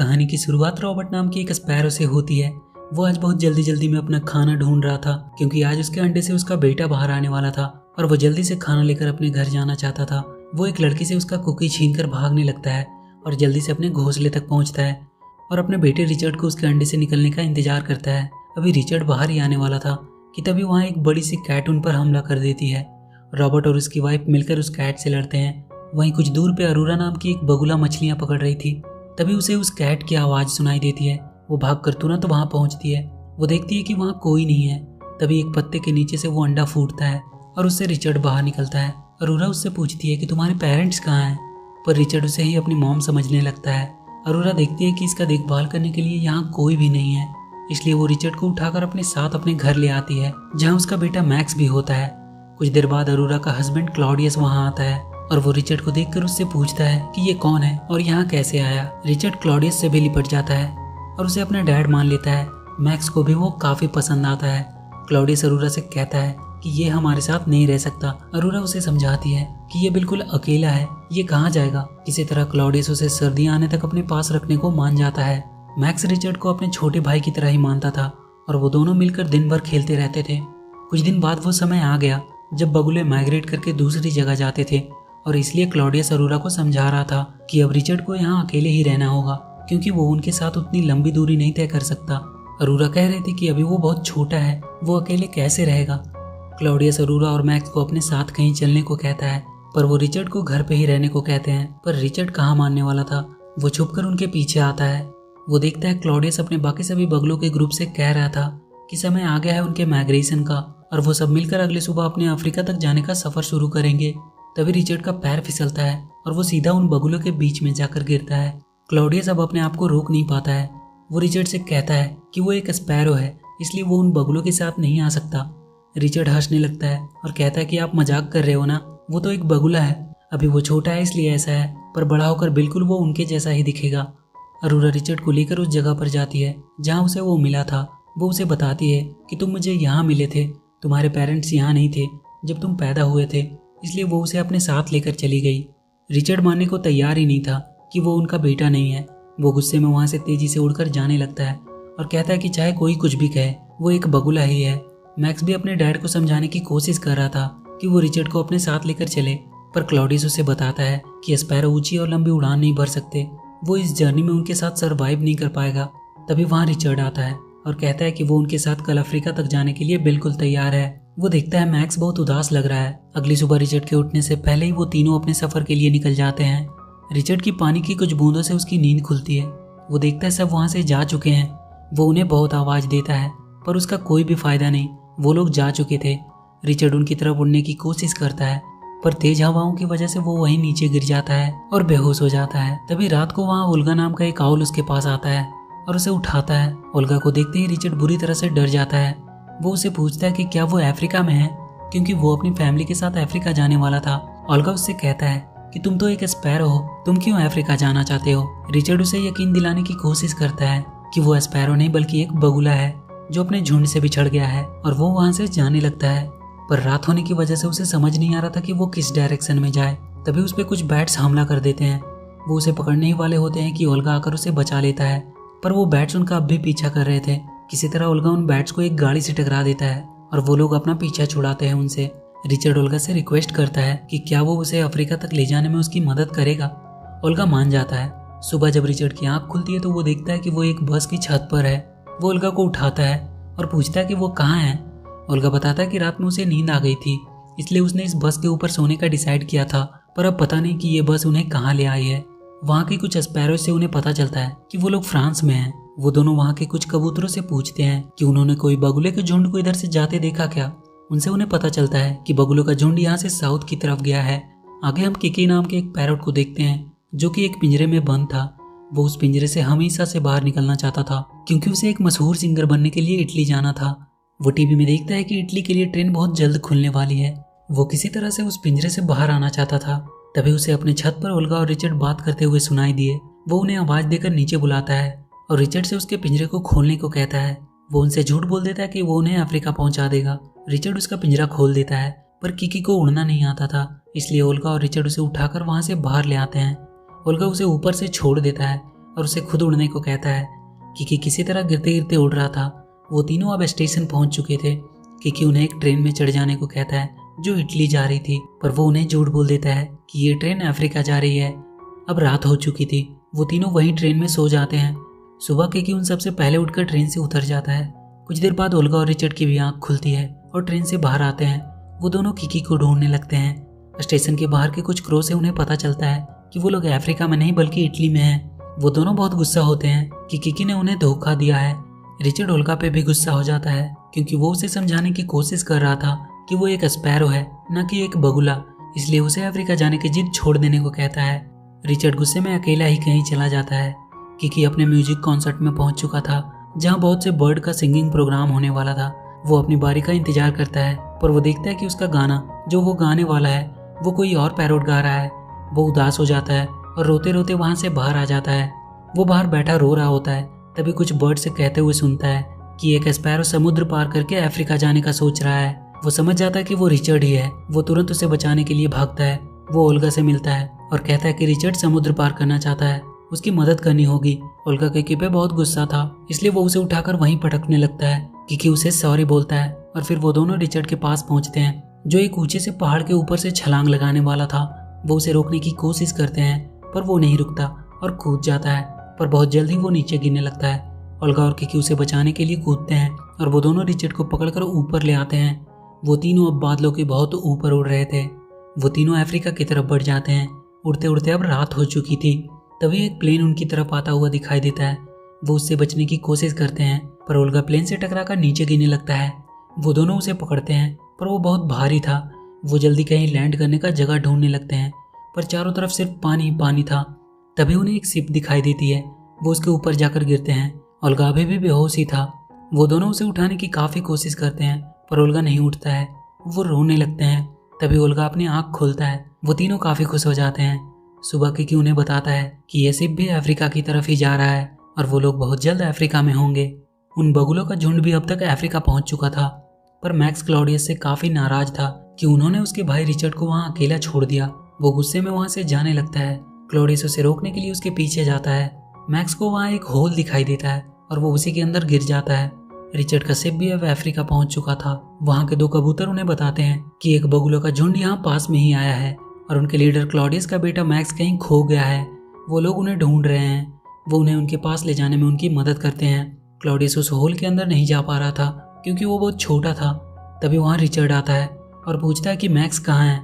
कहानी की शुरुआत रॉबर्ट नाम की एक स्पैरो से होती है। वो आज बहुत जल्दी जल्दी में अपना खाना ढूंढ रहा था क्योंकि आज उसके अंडे से उसका बेटा बाहर आने वाला था और वो जल्दी से खाना लेकर अपने घर जाना चाहता था। वो एक लड़की से उसका कुकी छीनकर भागने लगता है और जल्दी से अपने घोंसले तक पहुंचता है और अपने बेटे रिचर्ड को उसके अंडे से निकलने का इंतजार करता है। अभी रिचर्ड बाहर ही आने वाला था कि तभी वहाँ एक बड़ी सी कैट उन पर हमला कर देती है। रॉबर्ट और उसकी वाइफ मिलकर उस कैट से लड़ते हैं। वहीं कुछ दूर पे अरोरा नाम की एक बगुला मछलियां पकड़ रही थी। तभी उसे उस कैट की आवाज़ सुनाई देती है। वो भागकर तुरंत वहाँ पहुँचती है। वो देखती है कि वहाँ कोई नहीं है। तभी एक पत्ते के नीचे से वो अंडा फूटता है और उससे रिचर्ड बाहर निकलता है। अरोरा उससे पूछती है कि तुम्हारे पेरेंट्स कहाँ हैं, पर रिचर्ड उसे ही अपनी मॉम समझने लगता है। अरोरा देखती है कि इसका देखभाल करने के लिए यहाँ कोई भी नहीं है, इसलिए वो रिचर्ड को उठाकर अपने साथ अपने घर ले आती है जहाँ उसका बेटा मैक्स भी होता है। कुछ देर बाद अरोरा का हस्बैंड क्लॉडियस वहाँ आता है और वो रिचर्ड को देखकर उससे पूछता है कि ये कौन है और यहाँ कैसे आया। रिचर्ड क्लॉडियस से भी लिपट जाता है और उसे अपना डैड मान लेता है। मैक्स को भी वो काफी पसंद आता है। क्लॉडियस अरोरा से कहता है कि ये हमारे साथ नहीं रह सकता। अरोरा उसे समझाती है कि ये बिल्कुल अकेला है, ये कहाँ जाएगा। किसी तरह क्लॉडियस उसे सर्दियाँ आने तक अपने पास रखने को मान जाता है। मैक्स रिचर्ड को अपने छोटे भाई की तरह ही मानता था और वो दोनों मिलकर दिन भर खेलते रहते थे। कुछ दिन बाद वो समय आ गया जब बगुले माइग्रेट करके दूसरी जगह जाते थे और इसलिए क्लॉडियस अरोरा को समझा रहा था कि अब रिचर्ड को यहाँ अकेले ही रहना होगा क्योंकि वो उनके साथ उतनी लंबी दूरी नहीं तय कर सकता। अरोरा कह रही थी कि अभी वो बहुत छोटा है, वो अकेले कैसे रहेगा। क्लॉडियस अरोरा और मैक्स को अपने साथ कहीं चलने को कहता है, पर वो रिचर्ड को घर पे ही रहने को कहते हैं। पर रिचर्ड कहाँ मानने वाला था। वो छुपकर उनके पीछे आता है। वो देखता है क्लॉडियस अपने बाकी सभी बगलों के ग्रुप से कह रहा था कि समय आ गया है उनके माइग्रेशन का और वो सब मिलकर अगले सुबह अपने अफ्रीका तक जाने का सफर शुरू करेंगे। तभी रिचर्ड का पैर फिसलता है और वो सीधा उन बगुलों के बीच में जाकर गिरता है। क्लॉडियस अब अपने आप को रोक नहीं पाता है। वो रिचर्ड से कहता है कि वो एक स्पैरो है, इसलिए वो उन बगुलों के साथ नहीं आ सकता। रिचर्ड हंसने लगता है और कहता है कि आप मजाक कर रहे हो ना, वो तो एक बगुला है, अभी वो छोटा है इसलिए ऐसा है, पर बड़ा होकर बिल्कुल वो उनके जैसा ही दिखेगा। अरोरा रिचर्ड को लेकर उस जगह पर जाती है जहाँ उसे वो मिला था। वो उसे बताती है कि तुम मुझे यहाँ मिले थे, तुम्हारे पेरेंट्स यहाँ नहीं थे जब तुम पैदा हुए थे, इसलिए वो उसे अपने साथ लेकर चली गई। रिचर्ड मानने को तैयार ही नहीं था कि वो उनका बेटा नहीं है। वो गुस्से में वहाँ से तेजी से उड़कर जाने लगता है और कहता है कि चाहे कोई कुछ भी कहे, वो एक बगुला ही है। मैक्स भी अपने डैड को समझाने की कोशिश कर रहा था कि वो रिचर्ड को अपने साथ लेकर चले, पर क्लॉडियस उसे बताता है कि स्पैरो ऊंची और लंबी उड़ान नहीं भर सकते, वो इस जर्नी में उनके साथ सरवाइव नहीं कर पाएगा। तभी वहाँ रिचर्ड आता है और कहता है कि वो उनके साथ कल अफ्रीका तक जाने के लिए बिल्कुल तैयार है। वो देखता है मैक्स बहुत उदास लग रहा है। अगली सुबह रिचर्ड के उठने से पहले ही वो तीनों अपने सफर के लिए निकल जाते हैं। रिचर्ड की पानी की कुछ बूंदों से उसकी नींद खुलती है। वो देखता है सब वहाँ से जा चुके हैं। वो उन्हें बहुत आवाज देता है पर उसका कोई भी फायदा नहीं, वो लोग जा चुके थे। रिचर्ड उनकी तरफ उड़ने की कोशिश करता है पर तेज हवाओं की वजह से वो वहीं नीचे गिर जाता है और बेहोश हो जाता है। तभी रात को वहाँ ओल्गा नाम का एक आउल उसके पास आता है और उसे उठाता है। ओल्गा को देखते ही रिचर्ड बुरी तरह से डर जाता है। वो उसे पूछता है कि क्या वो अफ्रीका में है, क्योंकि वो अपनी फैमिली के साथ अफ्रीका जाने वाला था। ओल्गा उससे कहता है कि तुम तो एक स्पैरो हो, तुम क्यों अफ्रीका जाना चाहते हो। रिचर्ड उसे यकीन दिलाने की कोशिश करता है कि वो स्पैरो नहीं बल्कि एक बगुला है जो अपने झुंड से बिछड़ गया है और वो वहाँ से जाने लगता है। पर रात होने की वजह से उसे समझ नहीं आ रहा था कि वो किस डायरेक्शन में जाए। तभी उस पर कुछ बैट्स हमला कर देते हैं। वो उसे पकड़ने ही वाले होते हैं कि ओल्गा आकर उसे बचा लेता है, पर वो बैट्स उनका अब भी पीछा कर रहे थे। किसी तरह ओल्गा उन बैट्स को एक गाड़ी से टकरा देता है और वो लोग अपना पीछा छुड़ाते हैं उनसे। रिचर्ड ओल्गा से रिक्वेस्ट करता है कि क्या वो उसे अफ्रीका तक ले जाने में उसकी मदद करेगा। ओल्गा मान जाता है। सुबह जब रिचर्ड की आंख खुलती है तो वो देखता है कि वो एक बस की छत पर है। वो ओल्गा को उठाता है और पूछता है कि वो कहाँ है। ओल्गा बताता है कि रात में उसे नींद आ गई थी, इसलिए उसने इस बस के ऊपर सोने का डिसाइड किया था, पर अब पता नहीं कि ये बस उन्हें कहाँ ले आई है। वहाँ के कुछ स्पैरो से उन्हें पता चलता है कि वो लोग फ्रांस में हैं। वो दोनों वहाँ के कुछ कबूतरों से पूछते हैं कि उन्होंने कोई बगुले के झुंड को इधर से जाते देखा क्या। उनसे उन्हें पता चलता है कि बगुलों का झुंड यहाँ से साउथ की तरफ गया है। आगे हम किकी नाम के एक पैरोट को देखते हैं जो कि एक पिंजरे में बंद था। वो उस पिंजरे से हमेशा से बाहर निकलना चाहता था क्योंकि उसे एक मशहूर सिंगर बनने के लिए इटली जाना था। वो टीवी में देखता है कि इटली के लिए ट्रेन बहुत जल्द खुलने वाली है। वो किसी तरह से उस पिंजरे से बाहर आना चाहता था। तभी उसे अपने छत पर ओल्गा और रिचर्ड बात करते हुए सुनाई दिए। वो उन्हें आवाज देकर नीचे बुलाता है और रिचर्ड से उसके पिंजरे को खोलने को कहता है। वो उनसे झूठ बोल देता है कि वो उन्हें अफ्रीका पहुंचा देगा। रिचर्ड उसका पिंजरा खोल देता है पर किकी को उड़ना नहीं आता था, इसलिए ओल्गा और रिचर्ड उसे उठाकर वहां से बाहर ले आते हैं। ओल्गा उसे ऊपर से छोड़ देता है और उसे खुद उड़ने को कहता है। किकी किसी तरह गिरते गिरते उड़ रहा था। वो तीनों अब स्टेशन पहुंच चुके थे। किकी उन्हें एक ट्रेन में चढ़ जाने को कहता है जो इटली जा रही थी, पर वो उन्हें झूठ बोल देता है कि ये ट्रेन अफ्रीका जा रही है। अब रात हो चुकी थी। वो तीनों वहीं ट्रेन में सो जाते हैं। सुबह किकी उन सबसे पहले उठकर ट्रेन से उतर जाता है। कुछ देर बाद ओल्गा और रिचर्ड की भी आंख खुलती है और ट्रेन से बाहर आते हैं। वो दोनों किकी को ढूंढने लगते हैं। स्टेशन के बाहर के कुछ क्रो से उन्हें पता चलता है कि वो लोग अफ्रीका में नहीं बल्कि इटली में हैं। वो दोनों बहुत गुस्सा होते हैं कि किकी ने उन्हें धोखा दिया है। रिचर्ड ओल्गा पे भी गुस्सा हो जाता है क्योंकि वो उसे समझाने की कोशिश कर रहा था कि वो एक स्पैरो है, न कि एक बगुला, इसलिए उसे अफ्रीका जाने की जिद छोड़ देने को कहता है। रिचर्ड गुस्से में अकेला ही कहीं चला जाता है। किकी अपने म्यूजिक कॉन्सर्ट में पहुंच चुका था जहां बहुत से बर्ड का सिंगिंग प्रोग्राम होने वाला था। वो अपनी बारी का इंतजार करता है, पर वो देखता है कि उसका गाना जो वो गाने वाला है वो कोई और पैरोट गा रहा है। वो उदास हो जाता है और रोते रोते वहां से बाहर आ जाता है। वो बाहर बैठा रो रहा होता है। तभी कुछ बर्ड से कहते हुए सुनता है कि एक स्पैरो समुद्र पार करके अफ्रीका जाने का सोच रहा है। वो समझ जाता है कि वो रिचर्ड ही है। वो तुरंत उसे बचाने के लिए भागता है। वो ओल्गा से मिलता है और कहता है कि रिचर्ड समुद्र पार करना चाहता है, उसकी मदद करनी होगी। ओल्गा किकी पे बहुत गुस्सा था, इसलिए वो उसे उठाकर वहीं पटकने लगता है। किकी उसे सॉरी बोलता है और फिर वो दोनों रिचर्ड के पास पहुंचते हैं जो एक ऊंचे से पहाड़ के ऊपर से छलांग लगाने वाला था। वो उसे रोकने की कोशिश करते हैं पर वो नहीं रुकता और कूद जाता है, पर बहुत जल्द ही वो नीचे गिरने लगता है। ओल्गा और किकी उसे बचाने के लिए कूदते हैं और वो दोनों रिचर्ड को पकड़कर ऊपर ले आते हैं। वो तीनों अब बादलों के बहुत ऊपर उड़ रहे थे। वो तीनों अफ्रीका की तरफ बढ़ जाते हैं। उड़ते उड़ते अब रात हो चुकी थी। तभी एक प्लेन उनकी तरफ आता हुआ दिखाई देता है। वो उससे बचने की कोशिश करते हैं पर ओल्गा प्लेन से टकराकर नीचे गिरने लगता है। वो दोनों उसे पकड़ते हैं पर वो बहुत भारी था। वो जल्दी कहीं लैंड करने का जगह ढूंढने लगते हैं पर चारों तरफ सिर्फ पानी ही पानी था। तभी उन्हें एक शिप दिखाई देती है। वो उसके ऊपर जाकर गिरते हैं। ओल्गा अभी भी बेहोश ही था। वो दोनों उसे उठाने की काफी कोशिश करते हैं पर ओल्गा नहीं उठता है। वो रोने लगते हैं। तभी ओल्गा अपनी आंख खोलता है। वो तीनों काफी खुश हो जाते हैं। सुबह किकी उन्हें बताता है कि यह शिप भी अफ्रीका की तरफ ही जा रहा है और वो लोग बहुत जल्द अफ्रीका में होंगे। उन बगुलों का झुंड भी अब तक अफ्रीका पहुंच चुका था, पर मैक्स क्लॉडियस से काफी नाराज था कि उन्होंने उसके भाई रिचर्ड को वहां अकेला छोड़ दिया। वो गुस्से में वहां से जाने लगता है। क्लॉडियस उसे रोकने के लिए उसके पीछे जाता है। मैक्स को वहां एक होल दिखाई देता है और वो उसी के अंदर गिर जाता है। रिचर्ड का शिप भी अब अफ्रीका पहुंच चुका था। वहां के दो कबूतर उन्हें बताते हैं कि एक बगुलों का झुंड यहाँ पास में ही आया है और उनके लीडर क्लॉडियस का बेटा मैक्स कहीं खो गया है। वो लोग उन्हें ढूंढ रहे हैं। वो उन्हें उनके पास ले जाने में उनकी मदद करते हैं। क्लॉडियस उस होल के अंदर नहीं जा पा रहा था क्योंकि वो बहुत छोटा था। तभी वहाँ रिचर्ड आता है और पूछता है कि मैक्स कहाँ है।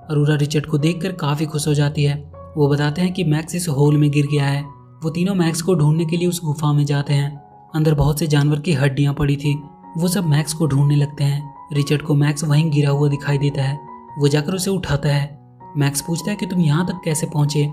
अरोरा रिचर्ड को देखकर काफी खुश हो जाती है। वो बताते हैं कि मैक्स इस होल में गिर गया है। वो तीनों मैक्स को ढूंढने के लिए उस गुफा में जाते हैं। अंदर बहुत से जानवर की हड्डियां पड़ी थी। वो सब मैक्स को ढूंढने लगते हैं। रिचर्ड को मैक्स वहीं गिरा हुआ दिखाई देता है। वो जाकर उसे उठाता है। मैक्स पूछता है कि तुम यहाँ तक कैसे पहुंचे।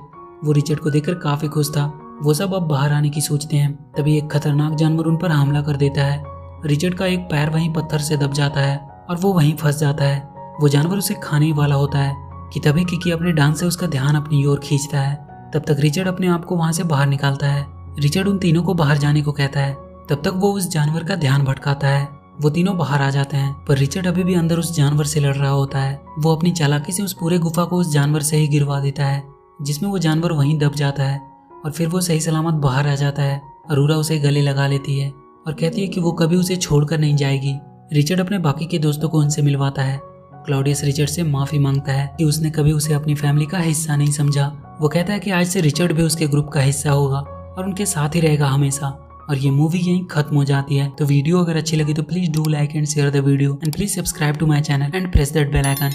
वो रिचर्ड को देखकर काफी खुश था। वो सब अब बाहर आने की सोचते हैं। तभी एक खतरनाक जानवर उन पर हमला कर देता है। रिचर्ड का एक पैर वहीं पत्थर से दब जाता है और वो वहीं फंस जाता है। वो जानवर उसे खाने वाला होता है कि तभी किकी अपने डांस से उसका ध्यान अपनी ओर खींचता है। तब तक रिचर्ड अपने आप को वहां से बाहर निकालता है। रिचर्ड उन तीनों को बाहर जाने को कहता है। तब तक वो उस जानवर का ध्यान भटकाता है। वो तीनों बाहर आ जाते हैं पर रिचर्ड अभी भी अंदर उस जानवर से लड़ रहा होता है। वो अपनी चालाकी से उस पूरे गुफा को उस जानवर से ही गिरवा देता है, जिसमें वो जानवर वहीं दब जाता है और फिर वो सही सलामत बाहर आ जाता है। अरोरा उसे गले लगा लेती है और कहती है कि वो कभी उसे छोड़कर नहीं जाएगी। रिचर्ड अपने बाकी के दोस्तों को उनसे मिलवाता है। क्लॉडियस रिचर्ड से माफी मांगता है कि उसने कभी उसे अपनी फैमिली का हिस्सा नहीं समझा। वो कहता है कि आज से रिचर्ड भी उसके ग्रुप का हिस्सा होगा और उनके साथ ही रहेगा हमेशा। और ये मूवी यहीं खत्म हो जाती है। तो वीडियो अगर अच्छी लगी तो please do like and share the video and please subscribe to my channel and press that bell icon.